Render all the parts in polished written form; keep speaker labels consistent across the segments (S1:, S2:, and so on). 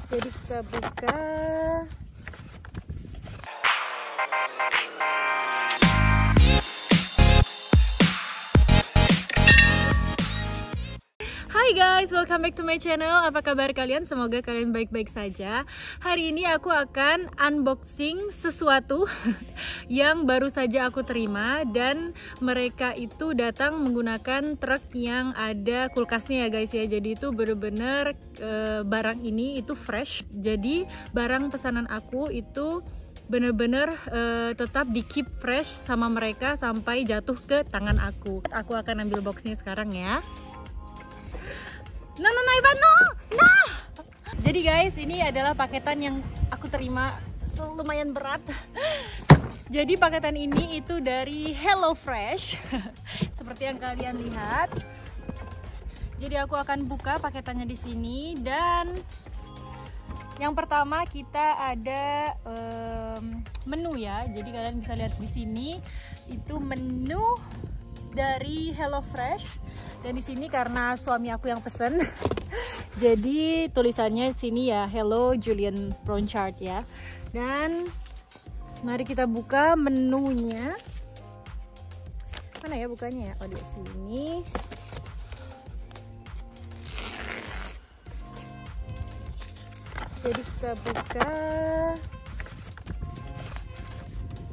S1: Jadi kita buka. Hai guys, welcome back to my channel. Apa kabar kalian? Semoga kalian baik-baik saja. Hari ini aku akan unboxing sesuatu yang baru saja aku terima. Dan mereka itu datang menggunakan truk yang ada kulkasnya ya guys ya. Jadi itu bener-bener barang ini itu fresh. Jadi barang pesanan aku itu bener-bener tetap di keep fresh sama mereka sampai jatuh ke tangan aku. Aku akan ambil boxnya sekarang ya. No, Ivan, no! Nah! Jadi guys, ini adalah paketan yang aku terima, lumayan berat. Jadi paketan ini itu dari HelloFresh. Seperti yang kalian lihat. Jadi aku akan buka paketannya di sini. Dan yang pertama kita ada menu ya. Jadi kalian bisa lihat di sini itu menu dari HelloFresh. Dan di sini karena suami aku yang pesen, jadi tulisannya di sini ya Hello Julian Bronchard ya. Dan mari kita buka menunya. Mana ya bukanya ya? Oh di sini. Jadi kita buka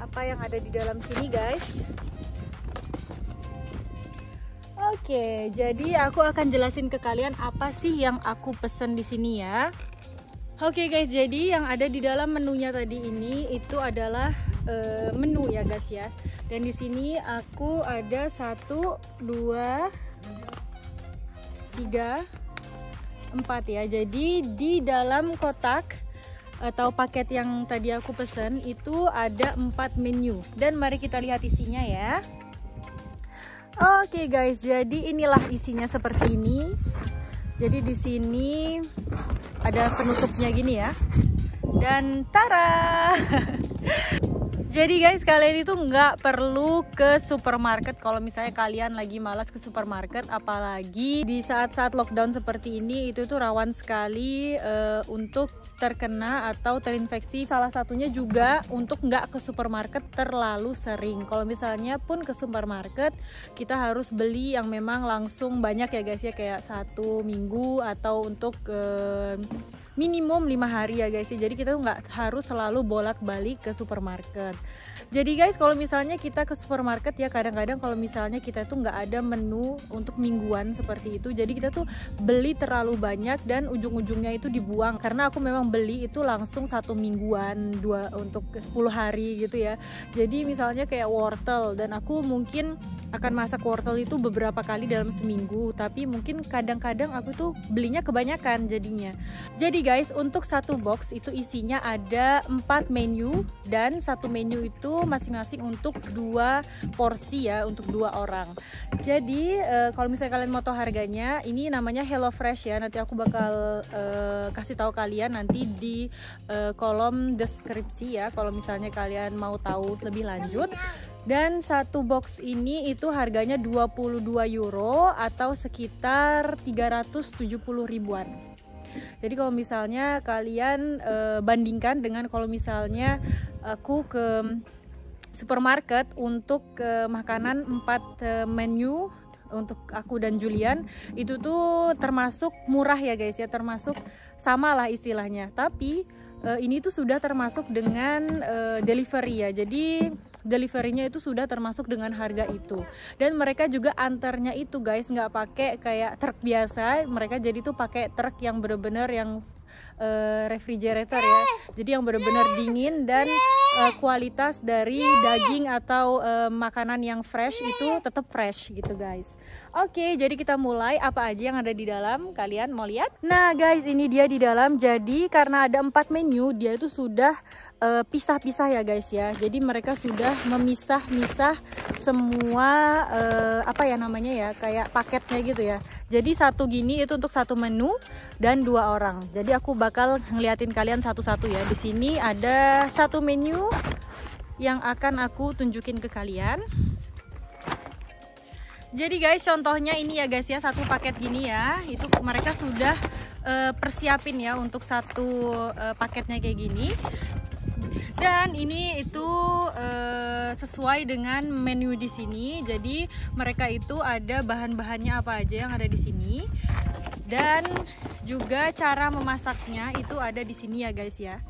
S1: apa yang ada di dalam sini guys. Oke, jadi aku akan jelasin ke kalian apa sih yang aku pesen di sini ya. Oke guys, jadi yang ada di dalam menunya tadi ini itu adalah menu ya guys ya. Dan di sini aku ada 1, 2, 3, 4 ya. Jadi di dalam kotak atau paket yang tadi aku pesen itu ada 4 menu. Dan mari kita lihat isinya ya. Oke guys, jadi inilah isinya seperti ini. Jadi di sini ada penutupnya gini ya. Dan tara. Jadi guys, kalian itu nggak perlu ke supermarket kalau misalnya kalian lagi malas ke supermarket, apalagi di saat-saat lockdown seperti ini itu tuh rawan sekali untuk terkena atau terinfeksi. Salah satunya juga untuk nggak ke supermarket terlalu sering. Kalau misalnya pun ke supermarket, kita harus beli yang memang langsung banyak ya guys ya, kayak 1 minggu atau untuk minimum 5 hari ya guys ya. Jadi kita tuh nggak harus selalu bolak-balik ke supermarket. Jadi guys, kalau misalnya kita ke supermarket ya, kadang-kadang kalau misalnya kita tuh nggak ada menu untuk mingguan seperti itu, jadi kita tuh beli terlalu banyak dan ujung-ujungnya itu dibuang. Karena aku memang beli itu langsung 1 mingguan, 2 untuk 10 hari gitu ya. Jadi misalnya kayak wortel, dan aku mungkin akan masak wortel itu beberapa kali dalam seminggu, tapi mungkin kadang-kadang aku tuh belinya kebanyakan jadinya. Jadi guys, untuk 1 box itu isinya ada 4 menu, dan 1 menu itu masing-masing untuk 2 porsi ya, untuk 2 orang. Jadi kalau misalnya kalian mau tahu harganya, ini namanya HelloFresh ya. Nanti aku bakal kasih tahu kalian nanti di kolom deskripsi ya, kalau misalnya kalian mau tahu lebih lanjut. Dan 1 box ini itu harganya 22 euro atau sekitar 370 ribuan. Jadi kalau misalnya kalian bandingkan dengan kalau misalnya aku ke supermarket untuk makanan 4 menu untuk aku dan Julian, itu tuh termasuk murah ya guys ya, termasuk sama lah istilahnya. Tapi ini tuh sudah termasuk dengan delivery ya. Jadi deliverynya itu sudah termasuk dengan harga itu. Dan mereka juga antarnya itu guys nggak pakai kayak truk biasa, mereka jadi tuh pakai truk yang bener-bener yang refrigerator ya. Jadi yang bener-bener dingin, dan kualitas dari daging atau makanan yang fresh itu tetap fresh gitu guys. Oke, jadi kita mulai. Apa aja yang ada di dalam, kalian mau lihat? Nah guys, ini dia di dalam. Jadi karena ada 4 menu, dia itu sudah pisah-pisah ya guys ya. Jadi mereka sudah memisah-misah semua apa ya namanya ya, kayak paketnya gitu ya. Jadi 1 gini itu untuk 1 menu dan 2 orang. Jadi aku bakal ngeliatin kalian satu-satu ya. Di sini ada 1 menu yang akan aku tunjukin ke kalian. Jadi guys, contohnya ini ya guys ya, satu paket gini ya, itu mereka sudah persiapin ya untuk satu paketnya kayak gini. Dan ini itu sesuai dengan menu di sini. Jadi mereka itu ada bahan-bahannya apa aja yang ada di sini. Dan juga cara memasaknya itu ada di sini ya guys ya.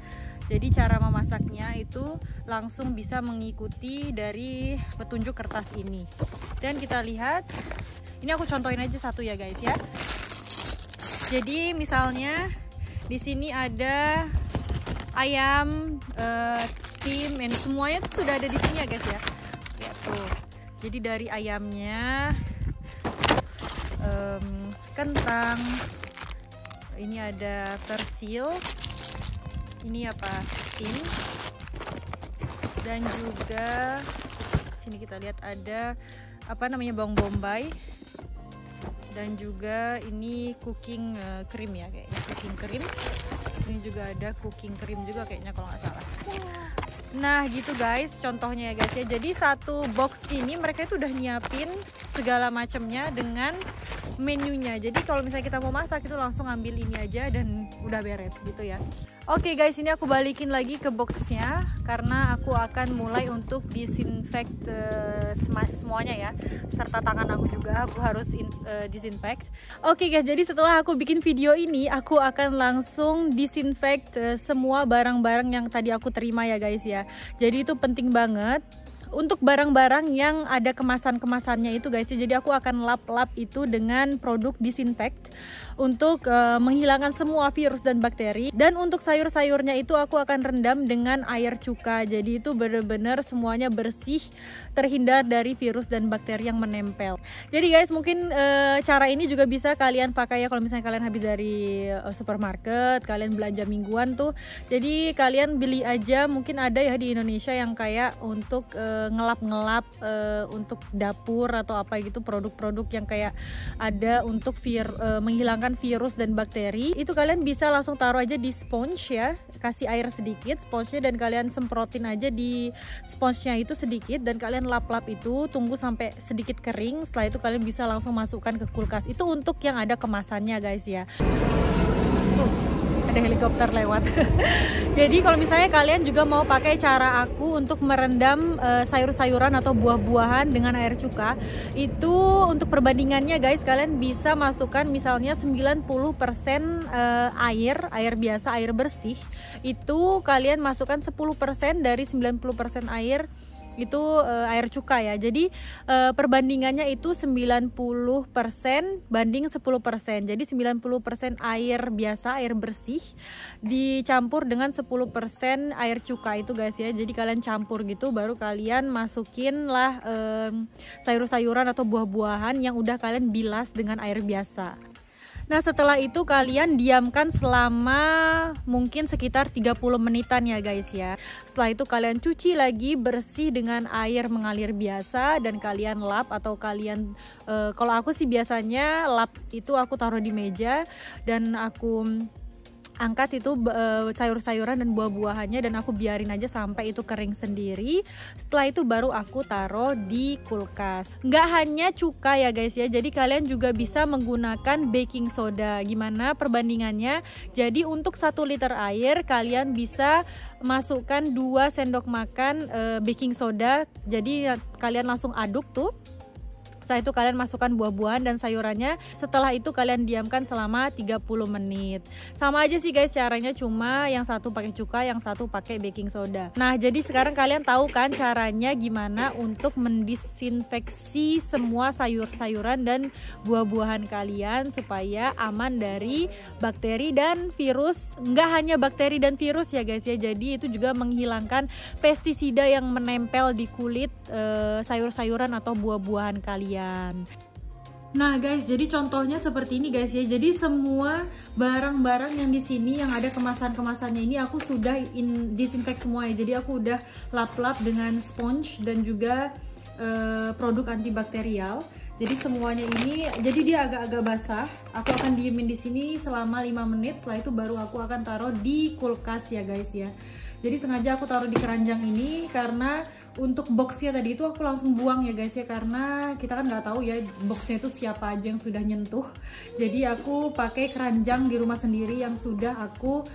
S1: Jadi cara memasaknya itu langsung bisa mengikuti dari petunjuk kertas ini. Dan kita lihat, ini aku contohin aja satu ya guys ya. Jadi misalnya di sini ada ayam, tim, and semuanya tuh sudah ada di sini ya guys ya. Ya tuh. Jadi dari ayamnya, kentang, ini ada persil, ini apa, tim, dan juga sini kita lihat ada apa namanya, bawang bombay, dan juga ini cooking cream ya, kayaknya cooking cream. Sini juga ada cooking cream juga kayaknya kalau nggak salah. Nah gitu guys, contohnya ya guys ya. Jadi satu box ini mereka itu udah nyiapin segala macamnya dengan menunya. Jadi kalau misalnya kita mau masak itu langsung ambil ini aja dan udah beres gitu ya. Oke guys, ini aku balikin lagi ke boxnya karena aku akan mulai untuk disinfect semuanya ya, serta tangan aku juga aku harus disinfect. Oke guys, jadi setelah aku bikin video ini aku akan langsung disinfect semua barang-barang yang tadi aku terima ya guys ya. Jadi itu penting banget untuk barang-barang yang ada kemasan-kemasannya itu guys. Jadi aku akan lap-lap itu dengan produk disinfect untuk menghilangkan semua virus dan bakteri. Dan untuk sayur-sayurnya itu aku akan rendam dengan air cuka. Jadi itu benar-benar semuanya bersih, terhindar dari virus dan bakteri yang menempel. Jadi guys, mungkin cara ini juga bisa kalian pakai ya kalau misalnya kalian habis dari supermarket, kalian belanja mingguan tuh. Jadi kalian beli aja, mungkin ada ya di Indonesia yang kayak untuk ngelap-ngelap untuk dapur atau apa gitu, produk-produk yang kayak ada untuk menghilangkan virus dan bakteri. Itu kalian bisa langsung taruh aja di sponge ya, kasih air sedikit sponsenya dan kalian semprotin aja di sponsenya itu sedikit dan kalian lap-lap itu, tunggu sampai sedikit kering. Setelah itu kalian bisa langsung masukkan ke kulkas. Itu untuk yang ada kemasannya guys ya. Ada helikopter lewat. Jadi kalau misalnya kalian juga mau pakai cara aku untuk merendam sayur-sayuran atau buah-buahan dengan air cuka, itu untuk perbandingannya guys, kalian bisa masukkan misalnya 90% air biasa, air bersih, itu kalian masukkan 10% dari 90% air itu air cuka ya. Jadi perbandingannya itu 90% banding 10%. Jadi 90% air biasa, air bersih dicampur dengan 10% air cuka itu guys ya. Jadi kalian campur gitu, baru kalian masukin lah sayur-sayuran atau buah-buahan yang udah kalian bilas dengan air biasa. Nah setelah itu kalian diamkan selama mungkin sekitar 30 menitan ya guys ya. Setelah itu kalian cuci lagi bersih dengan air mengalir biasa dan kalian lap atau kalian kalau aku sih biasanya lap itu aku taruh di meja dan aku angkat itu sayur-sayuran dan buah-buahannya dan aku biarin aja sampai itu kering sendiri. Setelah itu baru aku taruh di kulkas. Nggak hanya cuka ya guys ya, jadi kalian juga bisa menggunakan baking soda. Gimana perbandingannya? Jadi untuk 1 liter air kalian bisa masukkan 2 sendok makan baking soda. Jadi kalian langsung aduk tuh. Setelah itu kalian masukkan buah-buahan dan sayurannya. Setelah itu kalian diamkan selama 30 menit. Sama aja sih guys caranya, cuma yang satu pakai cuka, yang satu pakai baking soda. Nah jadi sekarang kalian tahu kan caranya gimana untuk mendisinfeksi semua sayur-sayuran dan buah-buahan kalian supaya aman dari bakteri dan virus. Nggak hanya bakteri dan virus ya guys ya, jadi itu juga menghilangkan pestisida yang menempel di kulit sayur-sayuran atau buah-buahan kalian. Nah guys, jadi contohnya seperti ini guys ya. Jadi semua barang-barang yang di sini yang ada kemasan-kemasannya ini aku sudah disinfect semua ya. Jadi aku udah lap-lap dengan sponge dan juga produk antibakterial. Jadi semuanya ini, jadi dia agak-agak basah. Aku akan diemin di sini selama 5 menit. Setelah itu baru aku akan taruh di kulkas ya guys ya. Jadi sengaja aku taruh di keranjang ini karena untuk boxnya tadi itu aku langsung buang ya guys ya, karena kita kan nggak tahu ya boxnya itu siapa aja yang sudah nyentuh. Jadi aku pakai keranjang di rumah sendiri yang sudah aku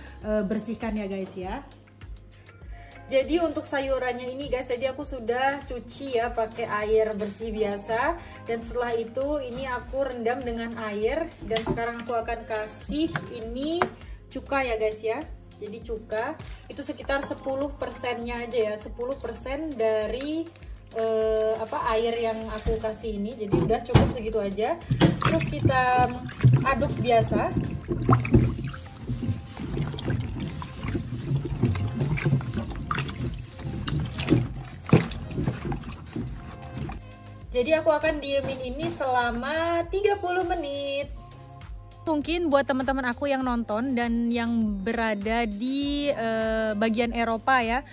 S1: bersihkan ya guys ya. Jadi untuk sayurannya ini guys, jadi aku sudah cuci ya pakai air bersih biasa, dan setelah itu ini aku rendam dengan air, dan sekarang aku akan kasih ini cuka ya guys ya. Jadi cuka itu sekitar 10%-nya aja ya, 10% dari air yang aku kasih ini. Jadi udah cukup segitu aja. Terus kita aduk biasa. Jadi aku akan diemin ini selama 30 menit. Mungkin buat teman-teman aku yang nonton dan yang berada di bagian Eropa ya,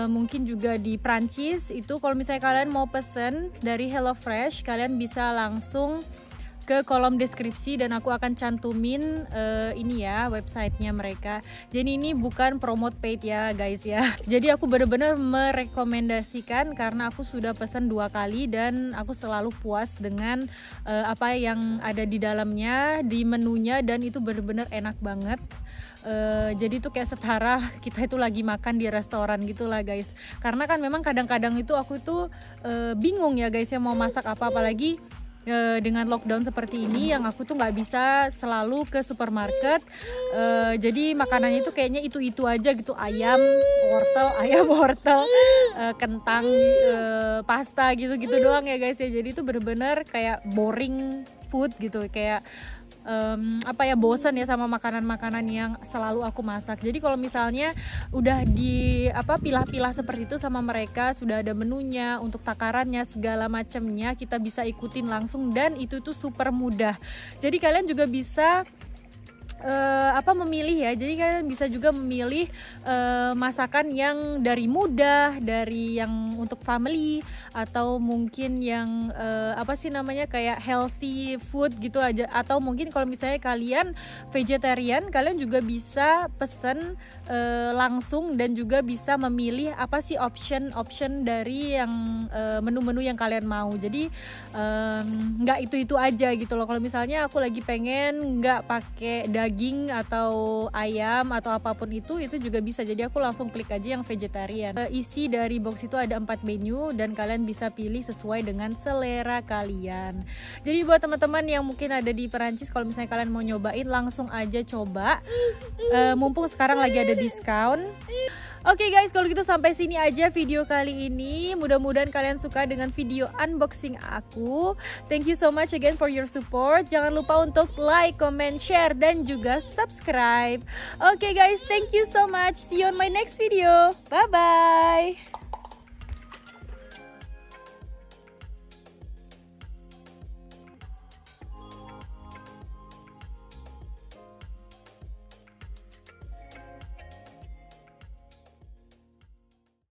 S1: mungkin juga di Prancis itu, kalau misalnya kalian mau pesen dari HelloFresh, kalian bisa langsung ke kolom deskripsi dan aku akan cantumin ini ya websitenya mereka. Jadi ini bukan promote paid ya guys ya. Jadi aku benar-benar merekomendasikan karena aku sudah pesan 2 kali dan aku selalu puas dengan apa yang ada di dalamnya, di menunya, dan itu benar-benar enak banget. Jadi itu kayak setara kita itu lagi makan di restoran gitulah guys. Karena kan memang kadang-kadang itu aku itu bingung ya guys ya mau masak apa, apalagi dengan lockdown seperti ini yang aku tuh nggak bisa selalu ke supermarket. Jadi makanannya itu kayaknya itu aja gitu, ayam wortel, kentang, pasta gitu doang ya guys ya. Jadi itu bener-bener kayak boring food gitu, kayak bosan ya sama makanan-makanan yang selalu aku masak. Jadi kalau misalnya udah pilah-pilah seperti itu sama mereka, sudah ada menunya, untuk takarannya segala macamnya kita bisa ikutin langsung, dan itu tuh super mudah. Jadi kalian juga bisa memilih ya. Jadi kalian bisa juga memilih masakan yang dari mudah, dari yang untuk family, atau mungkin yang kayak healthy food gitu aja. Atau mungkin kalau misalnya kalian vegetarian, kalian juga bisa pesen langsung dan juga bisa memilih apa sih option dari yang menu-menu yang kalian mau. Jadi nggak itu aja gitu loh. Kalau misalnya aku lagi pengen nggak pakai daging atau ayam atau apapun itu juga bisa. Jadi aku langsung klik aja yang vegetarian. Isi dari box itu ada 4 menu dan kalian bisa pilih sesuai dengan selera kalian. Jadi buat teman-teman yang mungkin ada di Perancis, kalau misalnya kalian mau nyobain, langsung aja coba. Mumpung sekarang lagi ada diskon. Oke guys, kalau gitu sampai sini aja video kali ini. Mudah-mudahan kalian suka dengan video unboxing aku. Thank you so much again for your support. Jangan lupa untuk like, comment, share, dan juga subscribe. Oke guys, thank you so much. See you on my next video. Bye-bye.